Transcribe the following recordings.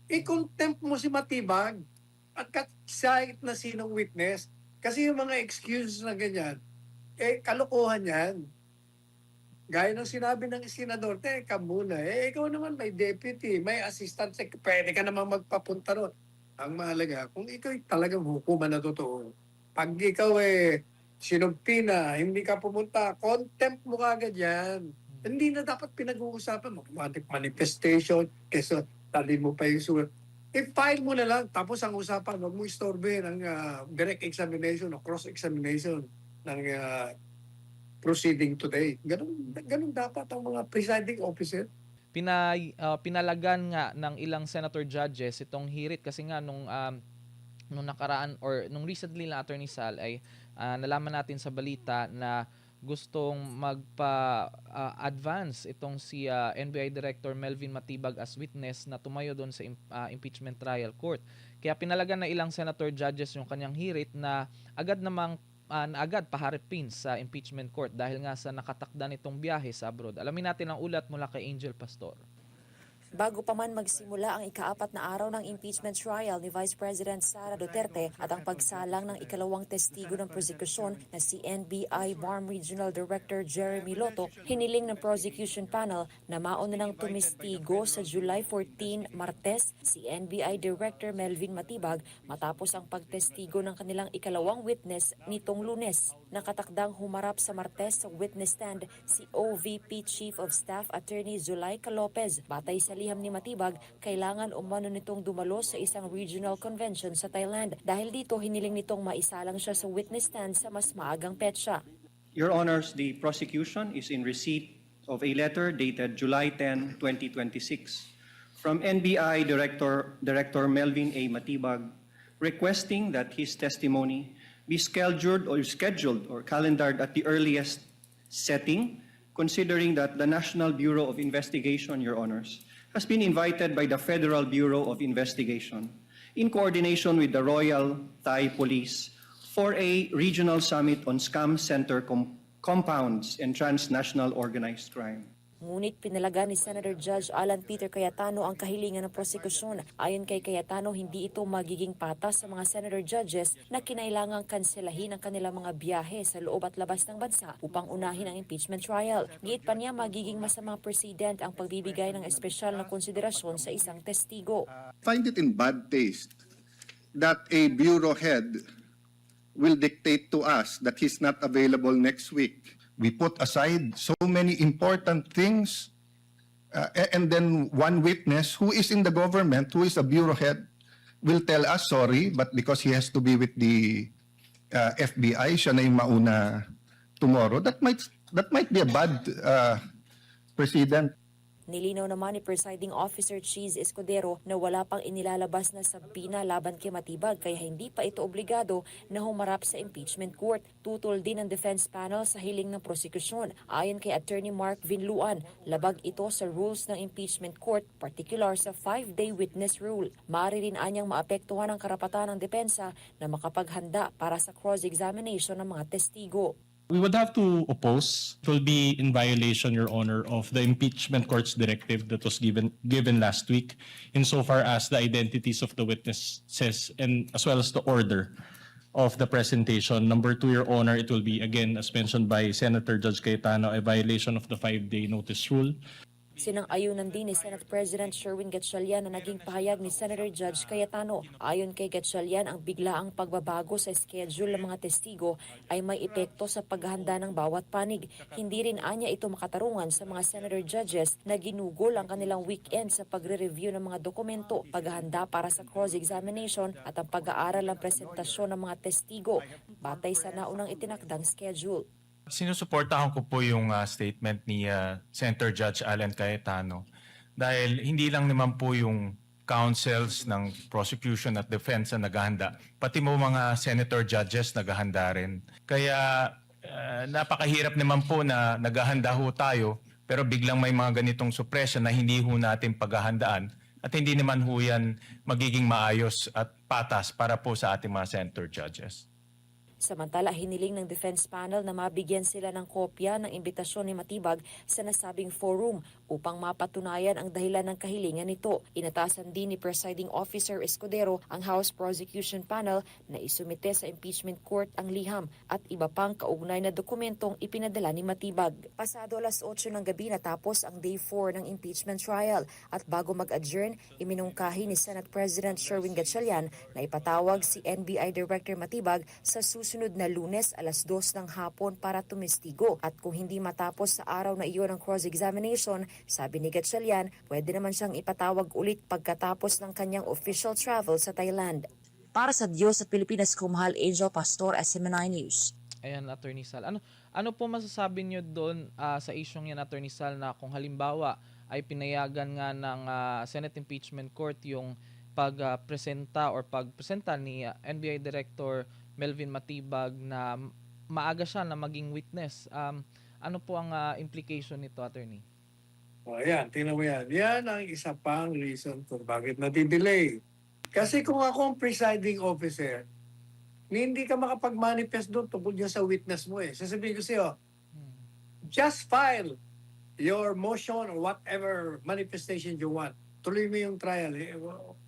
i-contempt mo si Matibag at kahit na sinong witness. Kasi yung mga excuses na ganyan, kalokohan yan. Gaya ng sinabi ng senador, teka muna, ikaw naman may deputy, may assistant, pwede ka naman magpapunta ron. Ang mahalaga, kung ikaw talagang hukuman na totoo, pag ikaw sinumpi na, hindi ka pumunta, contempt mo kagad yan. Hindi na dapat pinag-uusapan mo, manifestation, kesa tali mo pa yung sulat. I-file mo na lang, tapos ang usapan, huwag mo istorbe ng direct examination o cross-examination ng proceeding today. Ganun dapat ang mga presiding officer. Pinalagan nga ng ilang senator judges itong hirit kasi nga nung nakaraan or nung recently na Attorney Sal ay nalaman natin sa balita na gustong magpa-advance itong si NBI Director Melvin Matibag as witness na tumayo doon sa impeachment trial court. Kaya pinalagan na ilang senator judges yung kanyang hirit na agad paharapin sa impeachment court dahil nga sa nakatakda nitong biyahe sa abroad. Alamin natin ang ulat mula kay Angel Pastor. Bago pa man magsimula ang ika-4 na araw ng impeachment trial ni Vice President Sara Duterte at ang pagsalang ng ikalawang testigo ng prosekusyon na si NBI BARM Regional Director Jeremy Loto, hiniling ng prosecution panel na mauna ng tumestigo sa July 14, Martes, si NBI Director Melvin Matibag matapos ang pagtestigo ng kanilang ikalawang witness nitong Lunes. Nakatakdang humarap sa Martes sa witness stand si OVP Chief of Staff Attorney Zulaika Lopez. Batay sa liham ni Matibag, kailangan umano nitong dumalo sa isang regional convention sa Thailand. Dahil dito, hiniling nitong maisalang siya sa witness stand sa mas maagang petsa. Your Honors, the prosecution is in receipt of a letter dated July 10, 2026 from NBI Director Melvin A. Matibag requesting that his testimony be scheduled or calendared at the earliest setting, considering that the National Bureau of Investigation, Your Honors, has been invited by the Federal Bureau of Investigation in coordination with the Royal Thai Police for a regional summit on scam center compounds and transnational organized crime. Ngunit pinalaga ni Senator Judge Alan Peter Cayetano ang kahilingan ng prosekusyon. Ayon kay Cayetano, hindi ito magiging patas sa mga senator judges na kinailangang kanselahin ang kanilang mga biyahe sa loob at labas ng bansa upang unahin ang impeachment trial. Giit pa niya, magiging masamang precedent ang pagbibigay ng espesyal na konsiderasyon sa isang testigo. Find it in bad taste that a bureau head will dictate to us that he's not available next week. We put aside so many important things, and then one witness who is in the government, who is a bureau head, will tell us, sorry, but because he has to be with the FBI, siya na yung mauna tomorrow. That might be a bad precedent. Nilinaw naman ni Presiding Officer Cheese Escudero na wala pang inilalabas na sabina laban kay Matibag kaya hindi pa ito obligado na humarap sa impeachment court. Tutol din ang defense panel sa hiling ng prosekusyon. Ayon kay Attorney Mark Vinluan, labag ito sa rules ng impeachment court, particular sa 5-day witness rule. Maaari rin anyang maapektuhan ang karapatan ng depensa na makapaghanda para sa cross-examination ng mga testigo. We would have to oppose. It will be in violation, Your Honor, of the impeachment court's directive that was given last week, insofar as the identities of the witnesses and as well as the order of the presentation. Number 2, Your Honor, it will be, again, as mentioned by Senator Judge Cayetano, a violation of the 5-day notice rule. Sinang-ayunan din ni Senate President Sherwin Gatchalian na naging pahayag ni Senator Judge Cayetano. Ayon kay Gatchalian, ang biglaang pagbabago sa schedule ng mga testigo ay may epekto sa paghahanda ng bawat panig. Hindi rin anya ito makatarungan sa mga Senator Judges na ginugol ang kanilang weekend sa pagre-review ng mga dokumento, paghahanda para sa cross-examination at ang pag-aaral ng presentasyon ng mga testigo batay sa naunang itinakdang schedule. Sinusuportahan ko po yung statement ni Senator Judge Alan Cayetano dahil hindi lang naman po yung counsels ng prosecution at defense na naghahanda, pati mo mga senator judges naghahanda rin. Kaya napakahirap naman po na naghahanda ho tayo pero biglang may mga ganitong suppression na hindi ho natin paghahandaan at hindi naman ho yan magiging maayos at patas para po sa ating mga senator judges. Samantala, hiniling ng defense panel na mabigyan sila ng kopya ng imbitasyon ni Matibag sa nasabing forum upang mapatunayan ang dahilan ng kahilingan nito. Inatasan din ni Presiding Officer Escudero ang House Prosecution Panel na isumite sa impeachment court ang liham at iba pang kaugnay na dokumentong ipinadala ni Matibag. Pasado 8:00 ng gabi natapos ang Day 4 ng impeachment trial at bago mag-adjourn, iminungkahi ni Senate President Sherwin Gatchalian na ipatawag si NBI Director Matibag sa susunod na Lunes 2:00 ng hapon para tumestigo. At kung hindi matapos sa araw na iyon ang cross-examination, sabi ni Gatchalian, pwede naman siyang ipatawag ulit pagkatapos ng kanyang official travel sa Thailand. Para sa Diyos at Pilipinas, Kumahal Angel Pastor, SMNI News. Ayan, Attorney Sal. Ano po masasabi niyo doon sa isyong yan, Attorney Sal, na kung halimbawa ay pinayagan nga ng Senate Impeachment Court yung pagpresenta ni NBI Director Melvin Matibag na maaga siya na maging witness. Ano po ang implication nito, Attorney? O ayan, tingnan mo yan. Yan ang isa pang reason kung bakit nadidelay. Kasi kung ako ang presiding officer, hindi ka makapag-manifest doon tungkol dyan sa witness mo eh. Sasabihin ko sa'yo, just file your motion or whatever manifestation you want. Tuloy mo yung trial.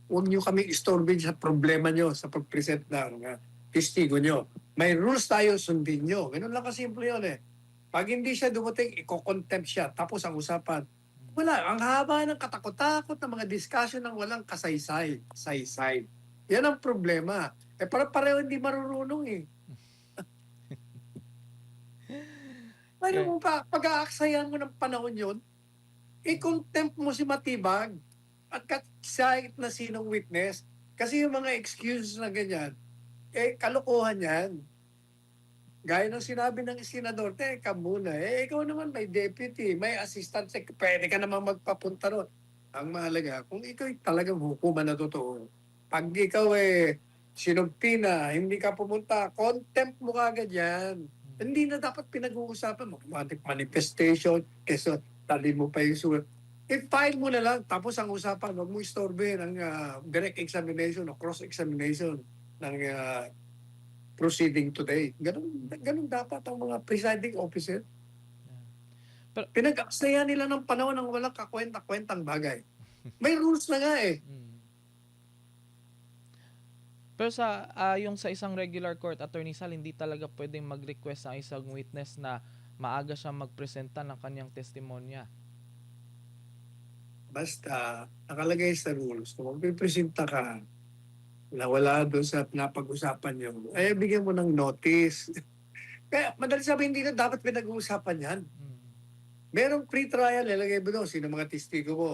Huwag nyo kami istorbin sa problema nyo sa pag-present ng testigo nyo. May rules tayo, sundin nyo. Ganun lang kasimple yun eh. Pag hindi siya dumating, i-contempt siya. Tapos ang usapan, wala. Ang haba ng katakot-takot ng mga discussion ng walang kasaysay. Saysay. Yan ang problema. Pareho hindi marunong eh. Ano mo pa, pag-aaksayan mo ng panahon yun, i-contempt mo si Matibag at kahit na sinong witness. Kasi yung mga excuses na ganyan, kalokohan yan. Gaya ng sinabi ng senador, teka muna, ikaw naman may deputy, may assistant, pwede ka naman magpapunta ron. Ang mahalaga, kung ikaw talagang hukuman na totoo, pag ikaw sinumpi na, hindi ka pumunta, contempt mo kagad yan. Hindi na dapat pinag-uusapan mo. Manifestation, keso tali mo pa yung sulat. I-file mo na lang, tapos ang usapan, huwag mo istorbe ng direct examination o cross-examination ng proceeding today. Ganun dapat ang mga presiding officer. Pinag-aksayan nila ng panahon ng walang kakwenta-kwentang bagay. May rules na nga eh. Pero yung sa isang regular court, Attorney Sal, hindi talaga pwedeng mag-request ang isang witness na maaga siya magpresenta ng kanyang testimonya. Basta, nakalagay sa rules, kung magpipresenta ka, na wala doon sa napag-usapan nyo, bigyan mo ng notice. Kaya, madali sabi, hindi na dapat pinag-uusapan yan. Merong pre-trial, ilagay mo doon, sino mga testigo mo.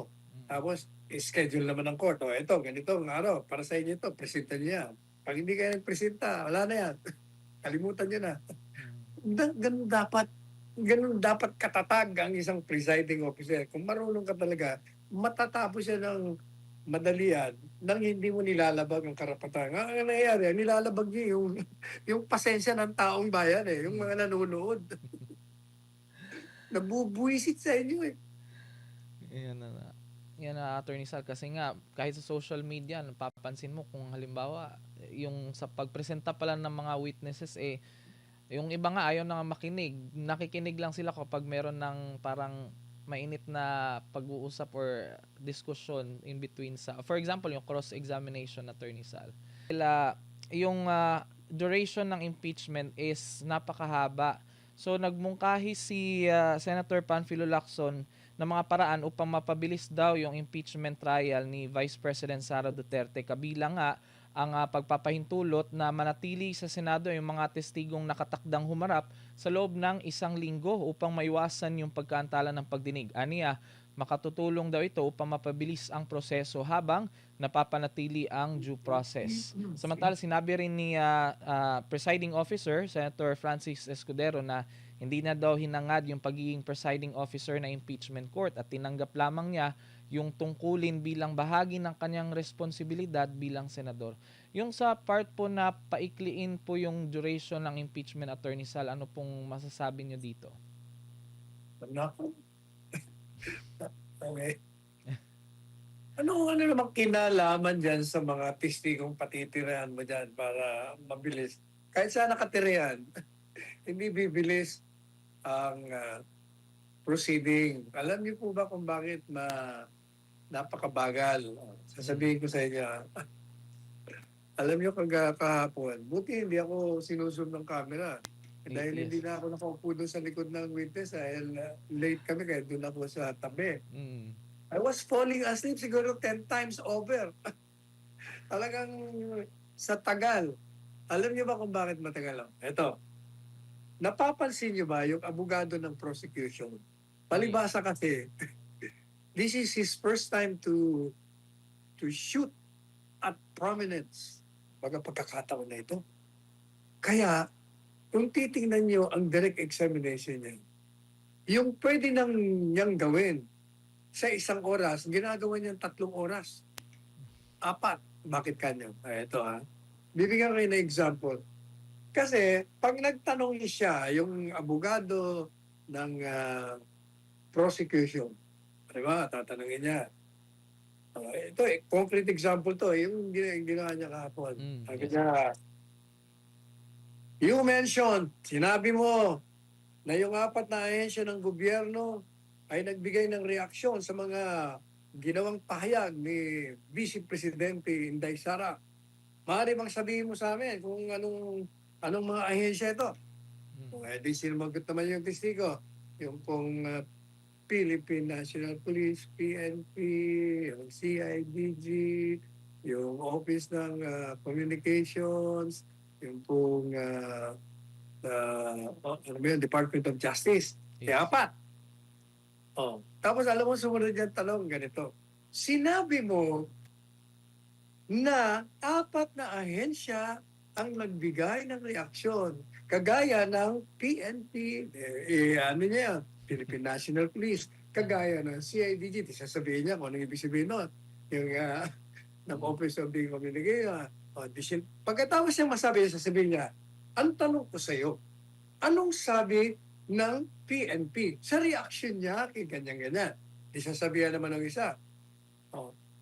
Tapos, schedule naman ng court. Ito, ganito, ng araw, para sa inyo ito, presenta niyo yan. Pag hindi kayo nagpresenta, wala na yan. Kalimutan niyo na. Ganun dapat katatag ang isang presiding officer. Kung marunong ka talaga, matatapos siya ng madalian nang hindi mo nilalabag ang karapatan. Ang nangyayari, nilalabag niyo yung pasensya ng taong bayan yung mga nanonood. Nabubuisit sa inyo eh. Yan na, Attorney Sal, kasi nga kahit sa social media, napapansin mo kung halimbawa yung sa pagpresenta pala ng mga witnesses yung iba nga ayaw na makinig. Nakikinig lang sila kapag meron ng parang mainit na pag-uusap or discussion in between for example, yung cross-examination, Attorney Sal. Yung duration ng impeachment is napakahaba. So nagmungkahi si Senator Panfilo Lacson ng mga paraan upang mapabilis daw yung impeachment trial ni Vice President Sara Duterte, kabilang nga ang pagpapahintulot na manatili sa Senado yung mga testigong nakatakdang humarap sa loob ng 1 linggo upang maiwasan yung pagkaantala ng pagdinig. Aniya, makatutulong daw ito upang mapabilis ang proseso habang napapanatili ang due process. Samantala, sinabi rin ni Presiding Officer, Senator Francis Escudero, na hindi na daw hinangad yung pagiging presiding officer na impeachment court at tinanggap lamang niya yung tungkulin bilang bahagi ng kanyang responsibilidad bilang senador. Yung sa part po na paikliin po yung duration ng impeachment, Attorney Sal, ano pong masasabi niyo dito? Nako. Okay. Ano namang kinalaman dyan sa mga testigong patitirahan mo dyan para mabilis? Kahit saan nakatirahan, hindi bibilis ang proceeding. Alam niyo po ba kung bakit napakabagal? Sasabihin ko sa inyo, alam niyo kahapon, buti hindi ako sinusunod ng camera. Dahil Yes. hindi na ako nakaupo doon sa likod ng witness dahil late kami kaya doon ako sa tabi. Mm. I was falling asleep siguro 10 times over. Talagang sa tagal. Alam niyo ba kung bakit matagal? Ito, napapansin niyo ba yung abogado ng prosecution? Palibasa kasi, this is his first time to shoot at prominence. Pagkakataon na ito. Kaya, kung titingnan niyo ang direct examination niya, yung pwede niyang gawin sa 1 oras, ginagawa niyang 3 oras. 4. Bakit kanya? Ito Bibigyan ko kayo ng example. Kasi pag nagtanong siya, yung abogado ng prosecution, di ba, tatanungin niya. Ito, concrete example to, yung ginawa niya kahapon. Sabi niya, you mentioned, sinabi mo na yung 4 na ahensya ng gobyerno ay nagbigay ng reaksyon sa mga ginawang pahayag ni Vice Presidente Inday Sara. Maaari bang sabihin mo sa amin kung anong mga ahensya ito? Kung di sinagot naman yung testigo, yung pong Philippine National Police, PNP, yung CIDG, yung Office ng Communications, yung pong Department of Justice. Kaya 4. Tapos alam mo, sumunod yung tanong ganito. Sinabi mo na 4 na ahensya ang nagbigay ng reaksyon. Kagaya ng PNP, Philippine National Police, kagaya ng CIDG, sasabihin niya kung ano ibig sabihin nun. Yung ng Office of the Communication. Pagkatapos niya masabi, sasabihin niya, ang tanong ko sa iyo, anong sabi ng PNP sa reaction niya kay ganyan-ganyan? Isasabihan naman ng isa.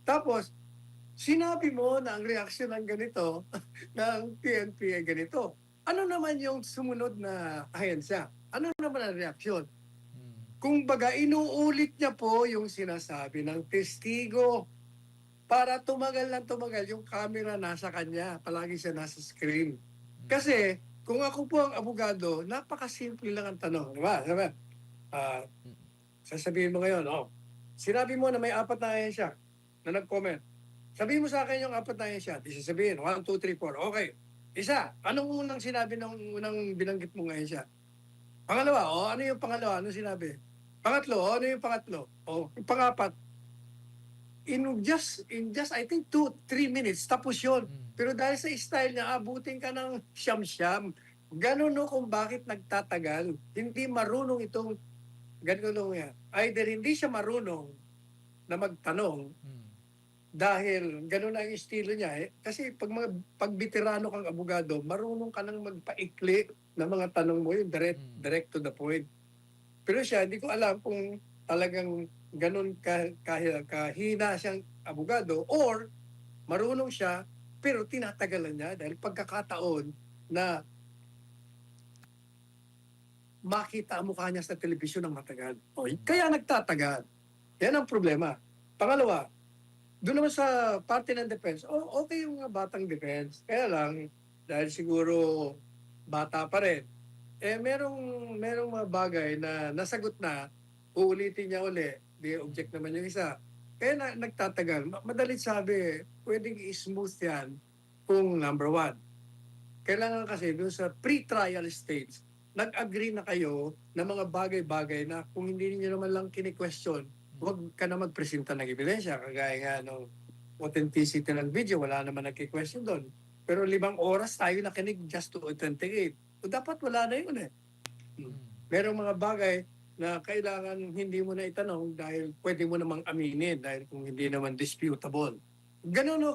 Tapos, sinabi mo na ang reaksyon ng ganito, ng PNP ay ganito. Ano naman yung sumunod na ahensya? Ano naman ang reaksyon? Kung baga, inuulit niya po yung sinasabi ng testigo para tumagal yung camera nasa kanya. Palagi siya nasa screen. Kasi, kung ako po ang abogado, napakasimple lang ang tanong. Diba? Sasabihin mo ngayon, sinabi mo na may 4 na ahensya na nag-comment. Sabihin mo sa akin yung 4 na ahensya. Di sasabihin, 1, 2, 3, 4. Okay. Isa, anong unang sinabi ng unang binanggit mong ahensya? Pangalawa, ano yung pangalawa? Ano sinabi? Pangatlo, ano yung pangatlo? Yung pangapat. In just I think 2-3 minutes, tapos yun. Pero dahil sa style niya, abutin ka ng siyam-siyam. Ganun kung bakit nagtatagal. Hindi marunong itong ganun yan. Either hindi siya marunong na magtanong dahil ganun ang estilo niya. Kasi pag veterano kang abogado, marunong ka nang magpaikli ng mga tanong mo, yung direct to the point. Pero siya, hindi ko alam kung talagang ganun kahina siyang abogado or marunong siya pero tinatagalan niya dahil pagkakataon na makita ang mukha niya sa telebisyon ng matagal. Kaya nagtatagal. Yan ang problema. Pangalawa, doon naman sa parte ng defense, okay yung mga batang defense. Kaya lang, dahil siguro bata pa rin, merong mga bagay na nasagot na, uulitin niya uli, di object naman yung isa. Kaya nagtatagal. Madalit sabi, pwedeng i-smooth yan kung number 1. Kailangan kasi doon sa pre-trial stage, nag-agree na kayo na mga bagay-bagay na kung hindi niyo naman lang kini-question, huwag ka na magpresenta ng ebidensya. Kagaya nga ng authenticity ng video, wala naman nagki-question doon. Pero 5 oras tayo nakinig just to authenticate. So, dapat wala na yun Merong mga bagay na kailangan hindi mo na itanong dahil pwede mo namang aminin dahil kung hindi naman disputable. Ganun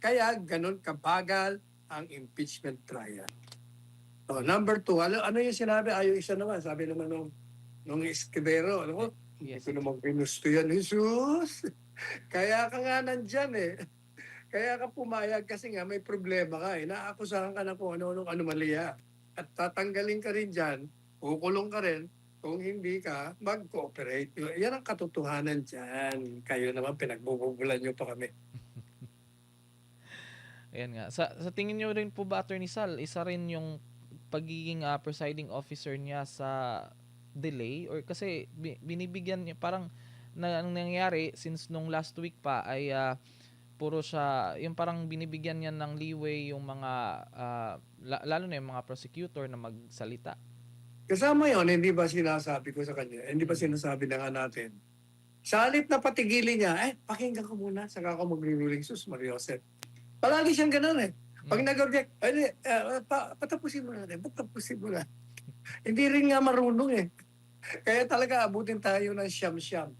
kaya ganun kabagal ang impeachment trial. Number 2, ano yung sinabi? Isa naman, sabi naman nung Escudero, hindi ko naman pinusto yan, Jesus. Kaya ka nga nandyan Kaya ka pumayag kasi nga may problema ka Naakusahan ka na kung ano-anong anomalya. At tatanggalin ka rin dyan, kukulong ka rin, Kung hindi ka, mag-cooperate. Yan ang katotohanan dyan. Kayo naman, pinagbububulan nyo pa kami. Ayan nga. Sa tingin niyo rin po ba, Attorney Sal, isa rin yung pagiging presiding officer niya sa delay? Or kasi binibigyan niya, parang ang nangyayari since nung last week pa ay puro siya, yung parang binibigyan niya ng leeway yung mga, lalo na yung mga prosecutor na magsalita. Kasama yon, hindi ba sinasabi ko sa kanya, hindi ba sinasabi na nga natin, sa halip na patigilin niya, pakinggan ko muna, saka ako magre-ruling. Sus, Mariosep. Palagi siyang ganun eh. Pag nag-object, patapusin mo natin, patapusin mo na. Hindi rin nga marunong eh. Kaya talaga abutin tayo ng siyam-siyam.